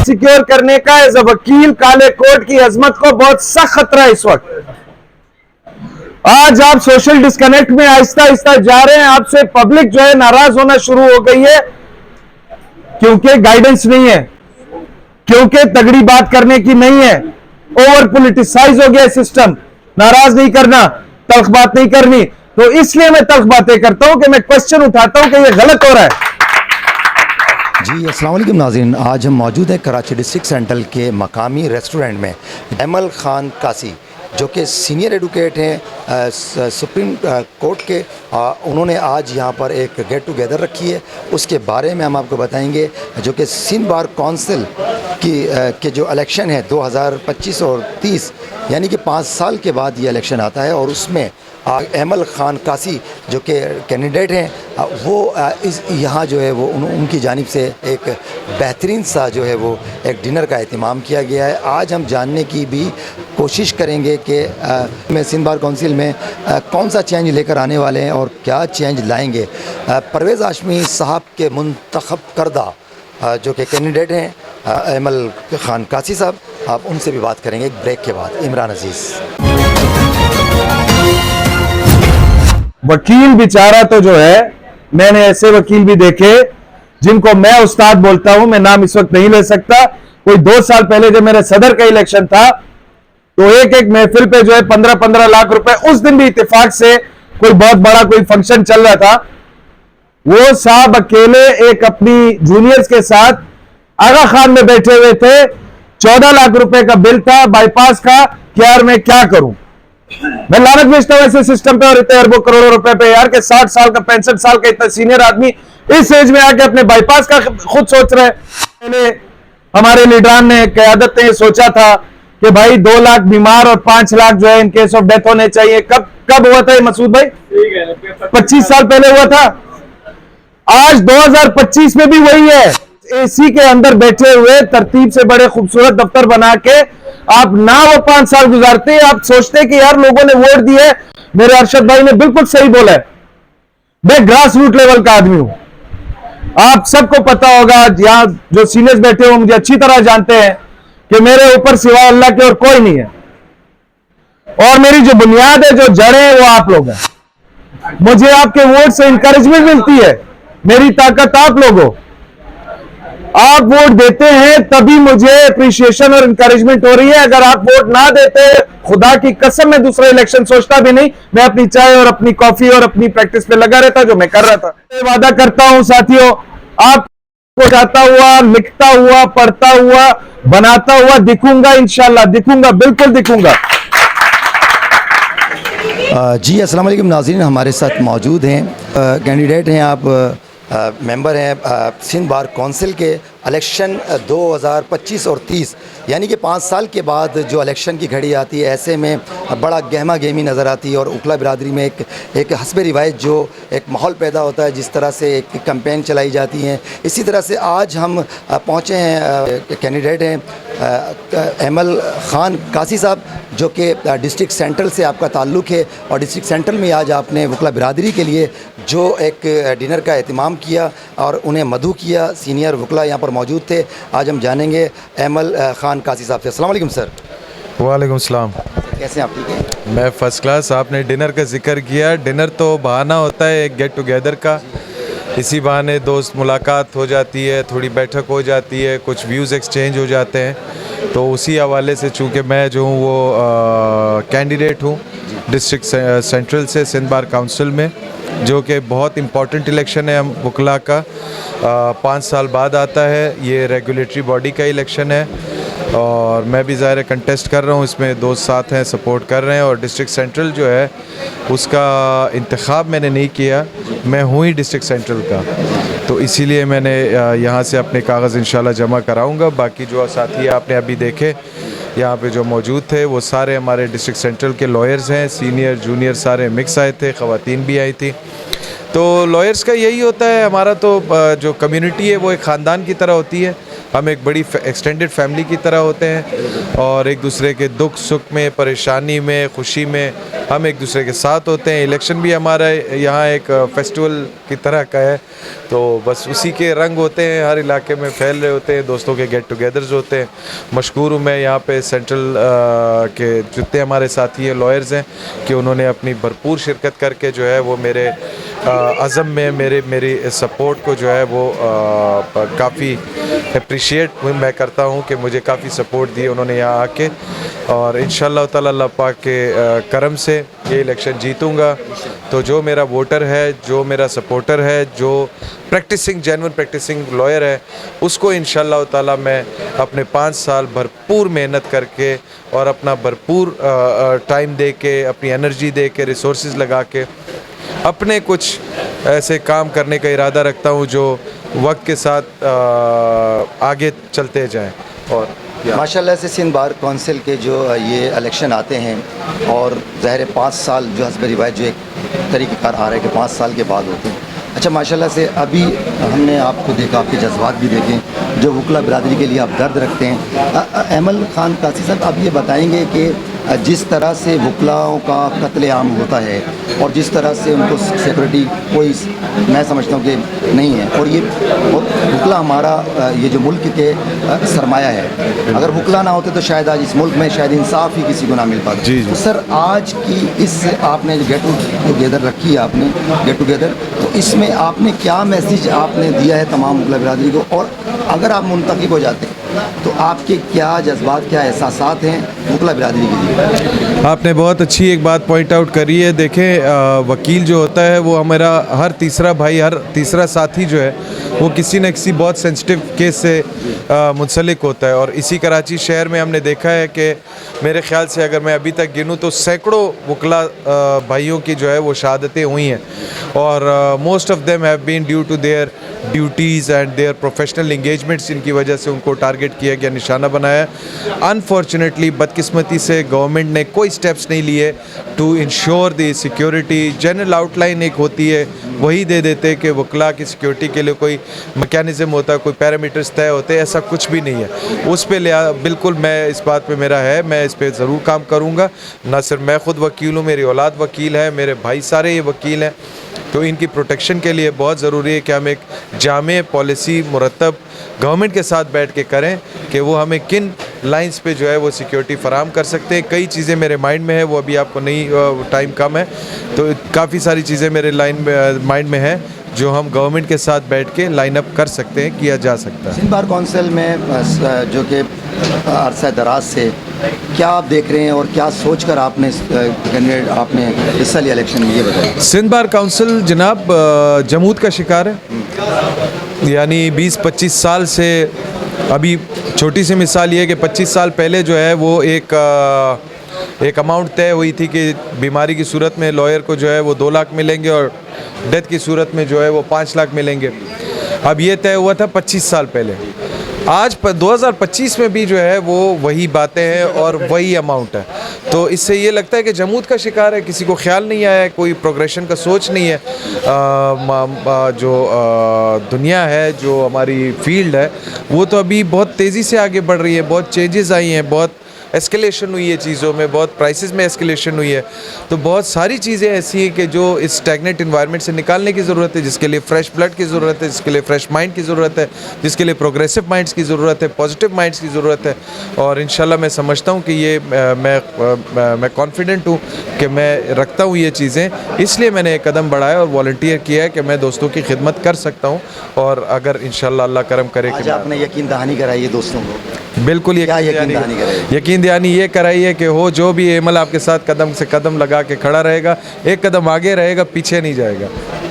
Secure करने का as a वकील काले कोट की अजमत को बहुत सख्त खतरा है इस वक्त। आज आप सोशल डिस्कनेक्ट में आहिस्ता आहिस्ता जा रहे हैं, आपसे पब्लिक जो है नाराज होना शुरू हो गई है, क्योंकि गाइडेंस नहीं है, क्योंकि तगड़ी बात करने की नहीं है, ओवर पॉलिटिसाइज हो गया सिस्टम। नाराज नहीं करना, तल्ख बात नहीं करनी, तो इसलिए मैं तल्ख बातें करता हूं कि मैं क्वेश्चन उठाता हूं कि ये गलत हो रहा है। जी अस्सलाम वालेकुम नाज़रीन, आज हम मौजूद हैं कराची डिस्ट्रिक्ट सेंट्रल के मकामी रेस्टोरेंट में। एमल खान कासी जो कि सीनियर एडवोकेट हैं सुप्रीम कोर्ट के, उन्होंने आज यहाँ पर एक गेट टुगेदर रखी है। उसके बारे में हम आपको बताएंगे, जो कि सिंध बार काउंसिल के जो इलेक्शन है 2025 और 30, यानी कि 5 साल के बाद ये इलेक्शन आता है, और उसमें एमल खान कासी जो कि कैंडिडेट हैं, वो इस यहाँ जो है वो उनकी जानिब से एक बेहतरीन सा जो है वो एक डिनर का एहतमाम किया गया है। आज हम जानने की भी कोशिश करेंगे कि में सिंध बार काउंसिल में कौन सा चेंज लेकर आने वाले हैं और क्या चेंज लाएंगे। परवेज़ हाशमी साहब के मुंतखब करदा जो कि कैंडिडेट हैं एमल खान कासी साहब, आप उनसे भी बात करेंगे एक ब्रेक के बाद। इमरान अजीज़। वकील बेचारा तो जो है, मैंने ऐसे वकील भी देखे जिनको मैं उस्ताद बोलता हूं, मैं नाम इस वक्त नहीं ले सकता। कोई 2 साल पहले जब मेरे सदर का इलेक्शन था, तो एक एक महफिल पे जो है 15-15 लाख रुपए, उस दिन भी इत्तेफाक से कोई बहुत बड़ा कोई फंक्शन चल रहा था, वो साहब अकेले एक अपनी जूनियर्स के साथ आगा खान में बैठे हुए थे। 14 लाख रुपए का बिल था बाईपास का, कि यार मैं क्या करूं। मैं लानत भेजता हूं ऐसे सिस्टम पे और इतने अरबों करोड़ों रुपए पे यार, के 60 साल का 65 साल का इतना सीनियर आदमी इस एज में आके अपने बाईपास का खुद सोच रहे हैं। पहले हमारे लीडरान ने, क़यादत ने सोचा था कि भाई 2 लाख बीमार और 5 लाख जो है इन केस ऑफ डेथ होने चाहिए। कब हुआ था ये मसूद भाई? 25 साल पहले हुआ था। आज 2025 में भी वही है। एसी के अंदर बैठे हुए तरतीब से बड़े खूबसूरत दफ्तर बना के आप ना वो 5 साल गुजारते हैं, आप सोचते कि यार लोगों ने वोट दिए। मेरे अरशद भाई ने बिल्कुल सही बोला है, मैं ग्रास रूट लेवल का आदमी हूं। आप सबको पता होगा, यहां जो सीनियर्स बैठे हो मुझे अच्छी तरह जानते हैं कि मेरे ऊपर सिवाय अल्लाह के और कोई नहीं है, और मेरी जो बुनियाद है, जो जड़ें हैं, वो आप लोग हैं। मुझे आपके वोट से इंकरेजमेंट मिलती है, मेरी ताकत आप लोग हो। आप वोट देते हैं तभी मुझे अप्रिशिएशन और इंकरेजमेंट हो रही है। अगर आप वोट ना देते, खुदा की कसम मैं दूसरा इलेक्शन सोचता भी नहीं, मैं अपनी चाय और अपनी कॉफी और अपनी प्रैक्टिस पे लगा रहता जो मैं कर रहा था। मैं वादा करता हूं साथियों, आपको जाता हुआ, लिखता हुआ, पढ़ता हुआ, बनाता हुआ दिखूंगा, इंशाल्लाह दिखूंगा, बिल्कुल दिखूंगा। जी अस्सलाम वालेकुम नाज़रीन, हमारे साथ मौजूद हैं कैंडिडेट हैं, आप मेंबर हैं सिंध बार काउंसिल के। इलेक्शन 2025 और 30, यानी कि 5 साल के बाद जो इलेक्शन की घड़ी आती है, ऐसे में बड़ा गहमा गहमी नज़र आती है, और उकला बिरादरी में एक हस्बे रिवायत जो एक माहौल पैदा होता है, जिस तरह से एक कैंपेन चलाई जाती हैं, इसी तरह से आज हम पहुँचे हैं, कैंडिडेट हैं एमल खान कासी साहब, जो कि डिस्ट्रिक्ट सेंट्रल से आपका ताल्लुक़ है, और डिस्ट्रिक्ट सेंट्रल में आज आपने वकला बिरादरी के लिए जो एक डिनर का एहतमाम किया और उन्हें मदऊ किया। सीनियर वकला यहाँ पर मौजूद थे। आज हम जानेंगे एमल खान कासी साहब से। अस्सलाम वालेकुम सर। वालेकुम सलाम। कैसे हैं आप? ठीक हैं, मैं फ़र्स्ट क्लास। आपने डिनर का जिक्र किया, डिनर तो बहाना होता है एक गेट टुगेदर का, इसी बहाने दोस्त मुलाकात हो जाती है, थोड़ी बैठक हो जाती है, कुछ व्यूज़ एक्सचेंज हो जाते हैं। तो उसी हवाले से चूँकि मैं जो हूँ वो कैंडिडेट हूँ डिस्ट्रिक्ट सेंट्रल से सिंध बार काउंसिल में, जो कि बहुत इम्पॉर्टेंट इलेक्शन है हम वकला का, 5 साल बाद आता है। ये रेगुलेटरी बॉडी का इलेक्शन है, और मैं भी ज़ाहिर कंटेस्ट कर रहा हूँ इसमें, दोस्त साथ हैं, सपोर्ट कर रहे हैं। और डिस्ट्रिक्ट सेंट्रल जो है उसका इंतखाब मैंने नहीं किया, मैं हूँ ही डिस्ट्रिक्ट सेंट्रल का, तो इसीलिए मैंने यहाँ से अपने कागज़ इंशाल्लाह जमा कराऊँगा। बाकी जो साथी आपने अभी देखे यहाँ पे जो मौजूद थे, वो सारे हमारे डिस्ट्रिक्ट सेंट्रल के लॉयर्स हैं, सीनियर जूनियर सारे मिक्स आए थे, ख़वातीन भी आई थी। तो लॉयर्स का यही होता है, हमारा तो जो कम्युनिटी है वो एक ख़ानदान की तरह होती है, हम एक बड़ी एक्सटेंडेड फैमिली की तरह होते हैं, और एक दूसरे के दुख सुख में, परेशानी में, खुशी में हम एक दूसरे के साथ होते हैं। इलेक्शन भी हमारा यहाँ एक फेस्टिवल की तरह का है, तो बस उसी के रंग होते हैं, हर इलाके में फैल रहे होते हैं, दोस्तों के गेट टुगेदर्स होते हैं। मशकूर हूँ मैं यहाँ पे सेंट्रल के जितने हमारे साथी हैं लॉयर्स हैं कि उन्होंने अपनी भरपूर शिरकत करके जो है वो मेरे अज़म में मेरी सपोर्ट को जो है वो काफ़ी अप्रिशिएट मैं करता हूँ कि मुझे काफ़ी सपोर्ट दी उन्होंने यहाँ आके, और इंशाअल्लाह ताला अल्लाह पाक के करम से ये इलेक्शन जीतूँगा। तो जो मेरा वोटर है, जो मेरा सपोर्टर है, जो जेन्युइन प्रैक्टिसिंग लॉयर है, उसको इंशाअल्लाह ताला मैं अपने 5 साल भरपूर मेहनत करके और अपना भरपूर टाइम दे के, अपनी एनर्जी दे के, रिसोर्सेज लगा के अपने कुछ ऐसे काम करने का इरादा रखता हूँ जो वक्त के साथ आगे चलते जाएं। और माशाल्लाह से सिंध बार कौंसिल के जो ये इलेक्शन आते हैं और ज़ाहिर 5 साल जो हस्ब रिवायत जो एक तरीक़ेकार आ रहा है कि 5 साल के बाद होते हैं। अच्छा, माशाल्लाह से अभी हमने आपको देखा, आपके जज्बात भी देखें जो वकला बिरादरी के लिए आप दर्द रखते हैं। एमल खान कासी साहब, आप ये बताएंगे कि जिस तरह से वकलाओं का कत्लेआम होता है और जिस तरह से उनको सिक्योरिटी कोई, मैं समझता हूँ कि नहीं है, और ये वकला हमारा ये जो मुल्क के सरमाया है, अगर वकला ना होते तो शायद आज इस मुल्क में शायद इंसाफ ही किसी को ना मिल पाता। जी। तो सर, आज की इस आपने गेट टुगेदर रखी है, आपने गेट टुगेदर, तो इसमें आपने क्या मैसेज आपने दिया है तमाम वकला बिरादरी को, और अगर आप मुंतखब हो जाते हैं तो आपके क्या जज्बात, क्या एहसासात हैं वकला बिरादरी के लिए? आपने बहुत अच्छी एक बात पॉइंट आउट करी है। देखें, वकील जो होता है वो हमारा हर तीसरा भाई, हर तीसरा साथी जो है वो किसी न किसी बहुत सेंसिटिव केस से मुंसलिक होता है, और इसी कराची शहर में हमने देखा है कि मेरे ख्याल से अगर मैं अभी तक गिनूँ तो सैकड़ों वकला भाइयों की जो है वो शहादतें हुई हैं, और most of them have been due to their duties and their professional engagements, इनकी वजह से उनको टारगेट किया गया, निशाना बनाया। अनफॉर्चुनेटली, बदकिस्मती से गवर्नमेंट ने कोई स्टेप्स नहीं लिए to ensure the security. General outline एक होती है, वही दे देते कि वकला की सिक्योरिटी के लिए कोई मैकेनिज़्म होता है, कोई पैरामीटर्स तय होते हैं, ऐसा कुछ भी नहीं है। उस पे बिल्कुल मैं इस बात पे मेरा है, मैं इस पे ज़रूर काम करूँगा। ना सिर्फ मैं ख़ुद वकील हूँ, मेरी औलाद वकील है, मेरे भाई सारे ये वकील हैं, तो इनकी प्रोटेक्शन के लिए बहुत ज़रूरी है कि हम एक जामे पॉलिसी मुरतब गवर्नमेंट के साथ बैठ के करें कि वो हमें किन लाइंस पे जो है वो सिक्योरिटी फराम कर सकते हैं। कई चीज़ें मेरे माइंड में है, वो अभी आपको नहीं, टाइम कम है, तो काफ़ी सारी चीज़ें मेरे माइंड में है जो हम गवर्नमेंट के साथ बैठ के लाइन अप कर सकते हैं, किया जा सकता है। सिंध बार कौंसिल में जो कि अरसा दराज से क्या आप देख रहे हैं और क्या सोचकर आपने कैंडिडेट आपने हिस्सा लिया इलेक्शन में, ये बताइए। सिंध बार काउंसिल जनाब जमूत का शिकार है, यानी 20-25 साल से। अभी छोटी सी मिसाल ये है कि 25 साल पहले जो है वो एक अमाउंट तय हुई थी कि बीमारी की सूरत में लॉयर को जो है वो 2 लाख मिलेंगे और डेथ की सूरत में जो है वो 5 लाख मिलेंगे। अब ये तय हुआ था 25 साल पहले। आज 2025 में भी जो है वो वही बातें हैं और वही अमाउंट है, तो इससे ये लगता है कि जमूत का शिकार है, किसी को ख्याल नहीं आया है, कोई प्रोग्रेशन का सोच नहीं है। जो दुनिया है, जो हमारी फील्ड है, वो तो अभी बहुत तेज़ी से आगे बढ़ रही है, बहुत चेंजेस आई हैं, बहुत एस्केलेशन हुई है चीज़ों में, बहुत प्राइसेस में एस्केलेशन हुई है। तो बहुत सारी चीज़ें ऐसी हैं कि जो इस स्टैग्नेंट इन्वायरमेंट से निकालने की ज़रूरत है, जिसके लिए फ्रेश ब्लड की ज़रूरत है, जिसके लिए फ्रेश माइंड की ज़रूरत है, जिसके लिए प्रोग्रेसिव माइंड्स की ज़रूरत है, पॉजिटिव माइंड्स की ज़रूरत है। और इंशाल्लाह मैं समझता हूँ कि ये मैं कॉन्फिडेंट हूँ कि मैं रखता हूँ ये चीज़ें, इसलिए मैंने एक कदम बढ़ाया और वॉलंटियर किया है कि मैं दोस्तों की खिदमत कर सकता हूँ। और अगर इंशाल्लाह अल्लाह करम करे आज आपने यकीन दहानी कराई है दोस्तों को, बिल्कुल यकीन दहानी ये कराई है कि हो जो भी एमल आपके साथ कदम से कदम लगा के खड़ा रहेगा, एक कदम आगे रहेगा, पीछे नहीं जाएगा।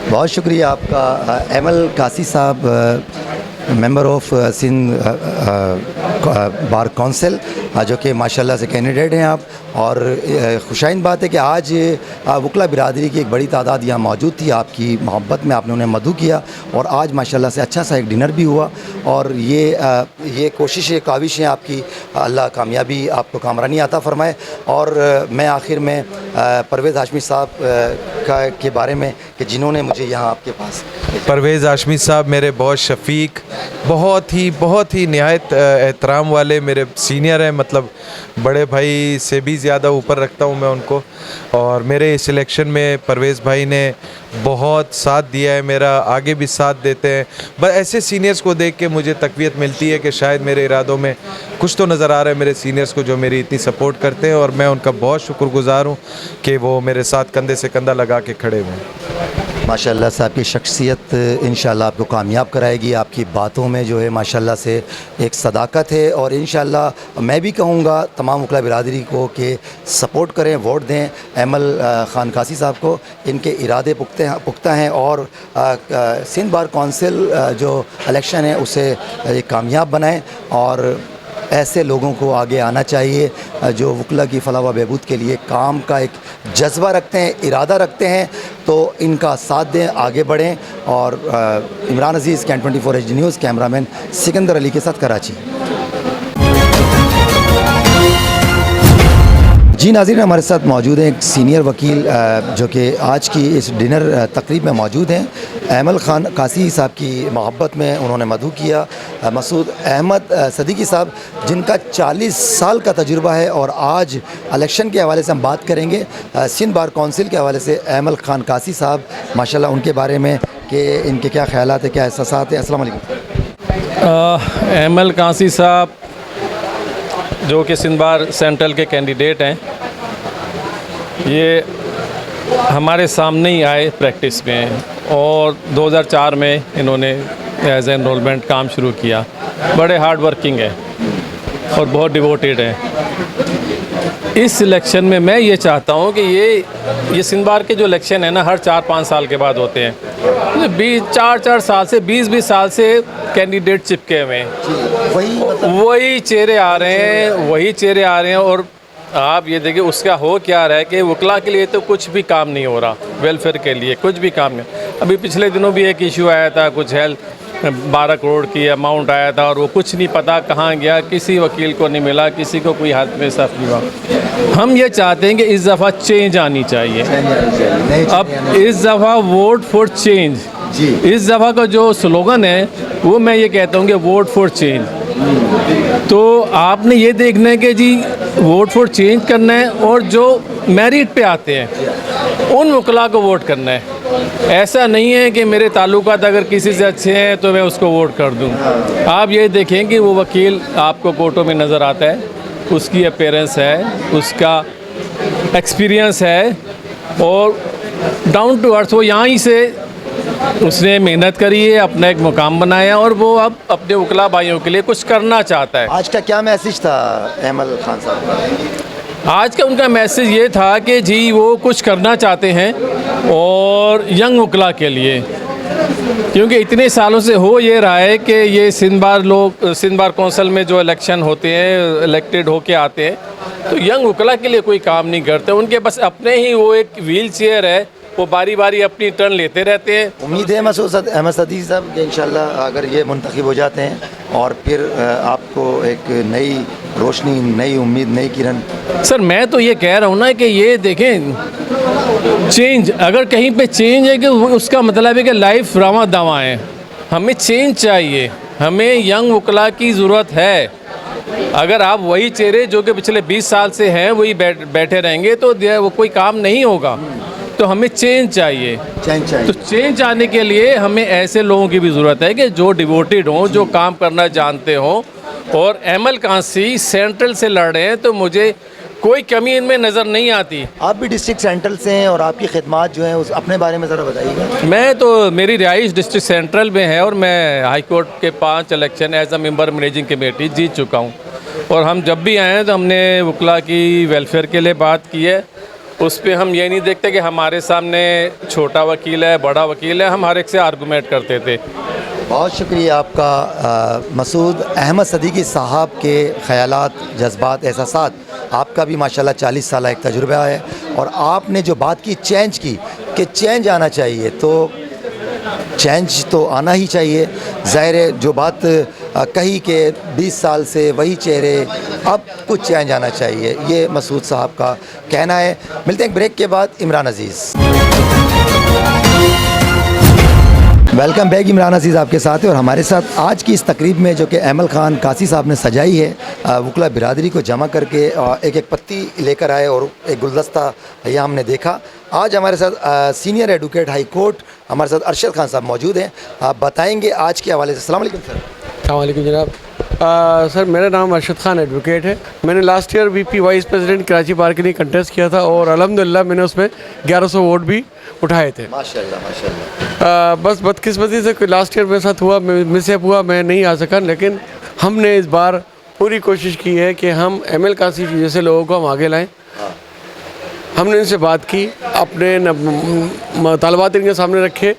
बहुत शुक्रिया आपका एमल कासी साहब, member of Sindh bar council, जो कि माशाल्लाह से कैंडिडेट हैं आप। और खुशाइन बात है कि आज वकला बिरादरी की एक बड़ी तादाद यहाँ मौजूद थी, आपकी मोहब्बत में आपने उन्हें मदू किया, और आज माशाल्लाह से अच्छा सा एक डिनर भी हुआ। और ये कोशिशें, काविशें आपकी, अल्लाह कामयाबी आपको कामरानी आता फ़रमाए। और मैं आखिर में परवेज़ हाशमी साहब के बारे में कि जिन्होंने मुझे यहाँ आपके पास परवेज़ हाशमी साहब मेरे बहुत शफीक, बहुत ही निहायत एहतराम वाले मेरे सीनियर हैं, मतलब बड़े भाई से भी ज़्यादा ऊपर रखता हूँ मैं उनको। और मेरे इस इलेक्शन में परवेज़ भाई ने बहुत साथ दिया है मेरा, आगे भी साथ देते हैं। बस ऐसे सीनियर्स को देख के मुझे तक़वियत मिलती है कि शायद मेरे इरादों में कुछ तो नज़र आ रहा है मेरे सीनियर्स को, जो मेरी इतनी सपोर्ट करते हैं, और मैं उनका बहुत शुक्रगुज़ार हूँ कि वो मेरे साथ कंधे से कंधा लगा के खड़े हुए हैं। माशाल्लाह से आपकी शख्सियत इंशाल्लाह आपको कामयाब कराएगी। आपकी बातों में जो है माशाल्लाह से एक सदाकत है, और इंशाल्लाह मैं भी कहूँगा तमाम वकला बिरादरी को कि सपोर्ट करें, वोट दें अहमल ख़ान कासी साहब को। इनके इरादे पुख्ता हैं, और सिंध बार कौंसिल जो इलेक्शन है उसे कामयाब बनाएं, और ऐसे लोगों को आगे आना चाहिए जो वकला की फलाह व बहबूद के लिए काम का एक जज्बा रखते हैं, इरादा रखते हैं। तो इनका साथ दें, आगे बढ़ें। और Imran Aziz, Can 24 HD news, cameraman Sikandar Ali के साथ कराची। जी नाज़रीन, हमारे साथ मौजूद हैं एक सीनियर वकील जो कि आज की इस डिनर तकरीब में मौजूद हैं। अहमल ख़ान कासी साहब की मोहब्बत में उन्होंने मदहू किया मसूद अहमद सदीकी साहब, जिनका 40 साल का तजुर्बा है। और आज इलेक्शन के हवाले से हम बात करेंगे सिंध बार कौंसिल के हवाले से। अहमल ख़ान कासी साहब माशाल्लाह, उनके बारे में कि इनके क्या ख्यालात है, क्या एहसासात है। अस्सलाम वालेकुम। अहमल कासी साहब जो कि सिंध बार सेंट्रल के कैंडिडेट हैं, ये हमारे सामने ही आए प्रैक्टिस में, और 2004 में इन्होंने एज एनरोलमेंट काम शुरू किया। बड़े हार्ड वर्किंग है और बहुत डिवोटेड है। इस इलेक्शन में मैं ये चाहता हूँ कि ये सिंध बार के जो इलेक्शन है ना, हर 4-5 साल के बाद होते हैं। 4 साल से 20 साल से कैंडिडेट चिपके हुए हैं, वही चेहरे आ रहे हैं। और आप ये देखिए उसका हो क्या रहा है कि वकला के लिए तो कुछ भी काम नहीं हो रहा, वेलफेयर के लिए कुछ भी काम नहीं। अभी पिछले दिनों भी एक इशू आया था, कुछ हेल्थ 12 करोड़ की अमाउंट आया था, और वो कुछ नहीं पता कहाँ गया, किसी वकील को नहीं मिला, किसी को कोई हाथ में साफ नहीं हुआ। हम ये चाहते हैं कि इस दफ़ा चेंज आनी चाहिए। अब इस दफ़ा वोट फॉर चेंज, इस दफ़ा का जो स्लोगन है वो मैं ये कहता हूँ कि वोट फॉर चेंज। तो आपने ये देखना है कि जी वोट फॉर चेंज करना है, और जो मेरिट पे आते हैं उन वकला को वोट करना है। ऐसा नहीं है कि मेरे ताल्लुकात अगर किसी से अच्छे हैं तो मैं उसको वोट कर दूं। आप ये देखें कि वो वकील आपको कोर्टों में नज़र आता है, उसकी अपीयरेंस है, उसका एक्सपीरियंस है, और डाउन टू अर्थ वो यहाँ ही से उसने मेहनत करी है, अपना एक मुकाम बनाया, और वो अब अपने वकला भाइयों के लिए कुछ करना चाहता है। आज का क्या मैसेज था अहमल ख़ान साहब का? आज का उनका मैसेज ये था कि जी वो कुछ करना चाहते हैं, और यंग वकला के लिए, क्योंकि इतने सालों से हो ये रहा है कि ये सिंध बार कौंसिल में जो इलेक्शन होते हैं, इलेक्टेड होके आते हैं, तो यंग वकला के लिए कोई काम नहीं करते। उनके बस अपने ही वो एक व्हील चेयर है, वो बारी बारी अपनी टर्न लेते रहते हैं। उम्मीद है मसूद अहमद सदीकी साहब कि इंशाल्लाह अगर ये मुंतखब हो जाते हैं, और फिर आपको एक नई रोशनी, नई उम्मीद, नई किरण। सर मैं तो ये कह रहा हूँ ना कि ये देखें, चेंज अगर कहीं पे चेंज है कि उसका मतलब है कि लाइफ रावा दावा है। हमें चेंज चाहिए, हमें यंग वकला की ज़रूरत है। अगर आप वही चेहरे जो कि पिछले 20 साल से हैं वही बैठे रहेंगे तो वो कोई काम नहीं होगा। तो हमें चेंज चाहिए। तो चेंज आने के लिए हमें ऐसे लोगों की भी ज़रूरत है कि जो डिवोटेड हों, जो काम करना जानते हों। और अहमल कासी सेंट्रल से लड़ रहे हैं, तो मुझे कोई कमी इनमें नज़र नहीं आती। आप भी डिस्ट्रिक्ट सेंट्रल से हैं, और आपकी खिदमत जो हैं उस अपने बारे में ज़रा बताइएगा। मैं तो, मेरी रिहाइश डिस्ट्रिक्ट सेंट्रल में है, और मैं हाई कोर्ट के 5 election as a member managing committee जीत चुका हूँ। और हम जब भी आए हैं तो हमने वकला की वेलफेयर के लिए बात की है। उस पर हम ये नहीं देखते कि हमारे सामने छोटा वकील है, बड़ा वकील है, हम हर एक से आर्गूमेंट करते थे। बहुत शुक्रिया आपका मसूद अहमद सदीकी साहब के ख़यालात, जज्बात, एहसासात। आपका भी माशाल्लाह 40 साल एक तजुर्बा है, और आपने जो बात की चेंज की कि चेंज आना चाहिए, तो चेंज तो आना ही चाहिए। ज़ाहिर है जो बात कही कि 20 साल से वही चेहरे, अब कुछ चेंज आना चाहिए, ये मसूद साहब का कहना है। मिलते हैं एक ब्रेक के बाद। इमरान अजीज़। Welcome back. इमरान अजीज़ आपके साथ है और हमारे साथ आज की इस तकरीब में जो कि एमल खान कासी साहब ने सजाई है, वकला बिरादरी को जमा करके एक एक पत्ती लेकर आए और एक गुलदस्ता यह हमने देखा। आज हमारे साथ सीनियर एडवोकेट हाई कोर्ट हमारे साथ अरशद खान साहब मौजूद हैं। आप बताएंगे आज के हवाले से। अस्सलाम वालेकुम सर। अस्सलाम वालेकुम जनाब। सर मेरा नाम अरशद खान एडवोकेट है। मैंने last year VP vice president Karachi bar के लिए कंटेस्ट किया था और अल्हम्दुलिल्लाह मैंने उसमें 1100 वोट भी उठाए थे। माशाल्लाह माशाल्लाह। बस बदकिस्मती से लास्ट ईयर मेरे साथ हुआ, मिसहैप हुआ, मैं नहीं आ सका। लेकिन हमने इस बार पूरी कोशिश की है कि हम एमएल कासी जैसे लोगों को हम आगे लाएँ। हमने इनसे बात की, अपने तालबात इनके सामने रखे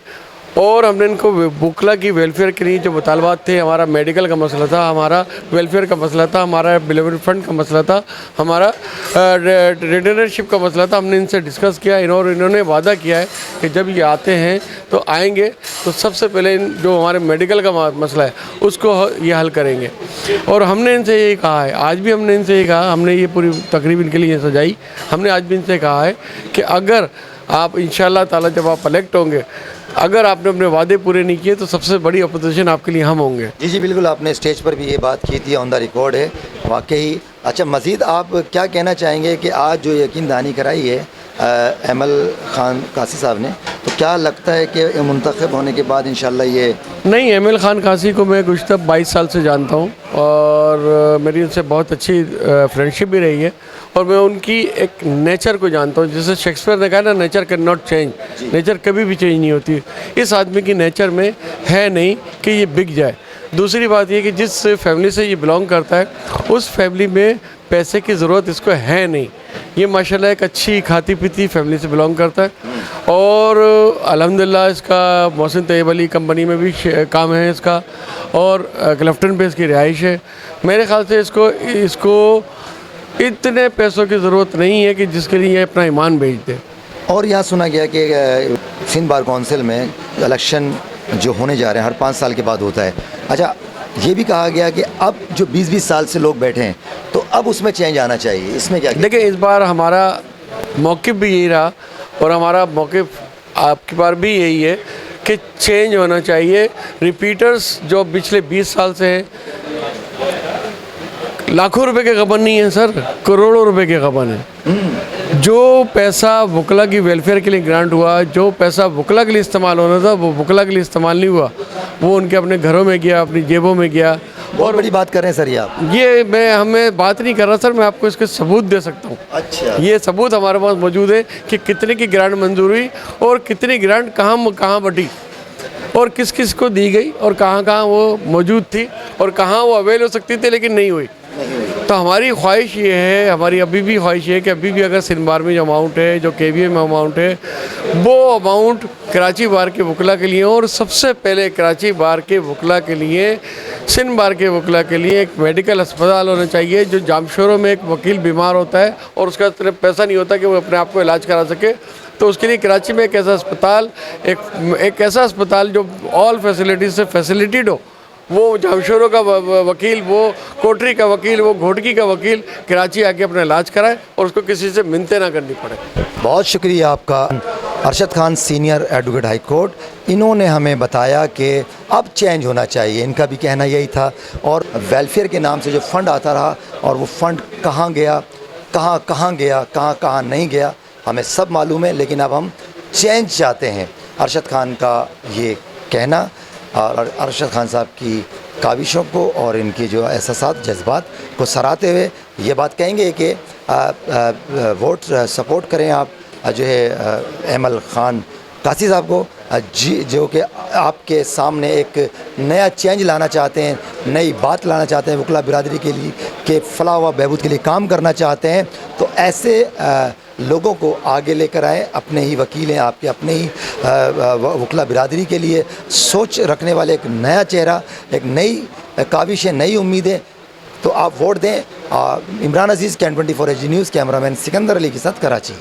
और हमने इनको वकला की वेलफेयर के लिए जो मुतालबात थे, हमारा मेडिकल का मसला था, हमारा वेलफेयर का मसला था, हमारा बिलीवर फंड का मसला था, हमारा रिटेनरशिप का मसला था, हमने इनसे डिस्कस किया। इन्होंने वादा किया है कि जब ये आते हैं तो आएंगे तो सबसे पहले जो हमारे मेडिकल का मसला है उसको ये हल करेंगे। और हमने इनसे यही कहा है, आज भी हमने इनसे यही कहा, हमने ये पूरी तकरीब इनके लिए सजाई। हमने आज भी इनसे कहा है कि अगर आप इंशाअल्लाह ताला जब आप इलेक्ट होंगे, अगर आपने अपने वादे पूरे नहीं किए तो सबसे बड़ी अपोजिशन आपके लिए हम होंगे। जी जी बिल्कुल, आपने स्टेज पर भी ये बात की थी, ऑन द रिकॉर्ड है वाकई। अच्छा, मज़ीद आप क्या कहना चाहेंगे कि आज जो यकीन दहानी कराई है एमल खान कासी साहब ने, तो क्या लगता है कि मुंतखब होने के बाद इंशाल्लाह ये नहीं, एमएल खान कासी को मैं गुज़श्ता 22 साल से जानता हूँ और मेरी उनसे बहुत अच्छी फ्रेंडशिप भी रही है और मैं उनकी एक नेचर को जानता हूँ। जैसे शेक्सपियर ने कहा ना, nature can not change, nature कभी भी चेंज नहीं होती। इस आदमी की नेचर में है नहीं कि ये बिक जाए। दूसरी बात ये कि जिस फैमिली से ये बिलोंग करता है उस फैमिली में पैसे की ज़रूरत इसको है नहीं। ये माशाल्लाह एक अच्छी खाती पीती फैमिली से बिलोंग करता है और अल्हम्दुलिल्लाह इसका मोहसिन तैयब अली कंपनी में भी काम है इसका और क्लिफ्टन पे इसकी रिहाइश है। मेरे ख़्याल से इसको इतने पैसों की ज़रूरत नहीं है कि जिसके लिए ये अपना ईमान बेच दे। और यहाँ सुना गया कि सिंध बार काउंसिल में इलेक्शन जो होने जा रहे हैं हर 5 साल के बाद होता है। अच्छा, ये भी कहा गया कि अब जो 20-20 साल से लोग बैठे हैं तो अब उसमें चेंज आना चाहिए, इसमें क्या? देखिए, इस बार हमारा मौक़िफ़ भी यही रहा और हमारा मौक़िफ़ आपकी बार भी यही है कि चेंज होना चाहिए। रिपीटर्स जो पिछले 20 साल से हैं, लाखों रुपए के गबन नहीं है सर, करोड़ों रुपए के गबन है। जो पैसा वकला की वेलफेयर के लिए ग्रांट हुआ, जो पैसा वकला के लिए इस्तेमाल होना था वो वकला के लिए इस्तेमाल नहीं हुआ, वो उनके अपने घरों में गया, अपनी जेबों में गया। बहुत बड़ी बात कर रहे हैं सर ये आप। ये हमें बात नहीं कर रहा सर, मैं आपको इसके सबूत दे सकता हूँ। अच्छा, ये सबूत हमारे पास मौजूद है कि कितने की ग्रांट मंजूर हुई और कितनी ग्रांट कहाँ बटी और किस किस को दी गई और कहाँ वो मौजूद थी और कहाँ वो अवेल हो सकती थी लेकिन नहीं हुई। तो हमारी ख्वाहिश ये है, हमारी अभी भी ख्वाहिश है कि अभी भी अगर सिंध बार में जो अमाउंट है, जो KVA में अमाउंट है, वो अमाउंट कराची बार के वकला के लिए और सबसे पहले कराची बार के वकला के लिए, सिंध बार के वकला के लिए एक मेडिकल अस्पताल होना चाहिए। जो जामशोरों में एक वकील बीमार होता है और उसका इतना पैसा नहीं होता कि वो अपने आप को इलाज करा सके, तो उसके लिए कराची में एक ऐसा अस्पताल, एक ऐसा अस्पताल जो ऑल फैसिलिटीज़ से फैसिलिटेड हो, वो जामशोरों का वकील, वो कोटरी का वकील, वो घोटकी का वकील कराची आके अपना इलाज कराए और उसको किसी से मिन्नतें ना करनी पड़े। बहुत शुक्रिया आपका Arshad Khan, senior advocate high court. इन्होंने हमें बताया कि अब चेंज होना चाहिए, इनका भी कहना यही था। और वेलफेयर के नाम से जो फ़ंड आता रहा और वो फ़ंड कहाँ गया, कहाँ गया, कहाँ नहीं गया, हमें सब मालूम है। लेकिन अब हम चेंज चाहते हैं, अरशद खान का ये कहना। और अरशद खान साहब की काविशों को और इनकी जो एहसासात, जज्बात को सराहते हुए ये बात कहेंगे कि वोट सपोर्ट करें आप जो है एमल खान कासी साहब को, जो कि आपके सामने एक नया चेंज लाना चाहते हैं, नई बात लाना चाहते हैं, वकला बिरादरी के लिए के फलाह व बहबूद के लिए काम करना चाहते हैं। तो ऐसे लोगों को आगे लेकर आएँ, अपने ही वकील हैं, आपके अपने ही वकला बिरादरी के लिए सोच रखने वाले एक नया चेहरा, एक नई काविशें, नई उम्मीदें। तो आप वोट दें। Imran Aziz, Can 24 HD news, cameraman Sikandar Ali के साथ, कराची।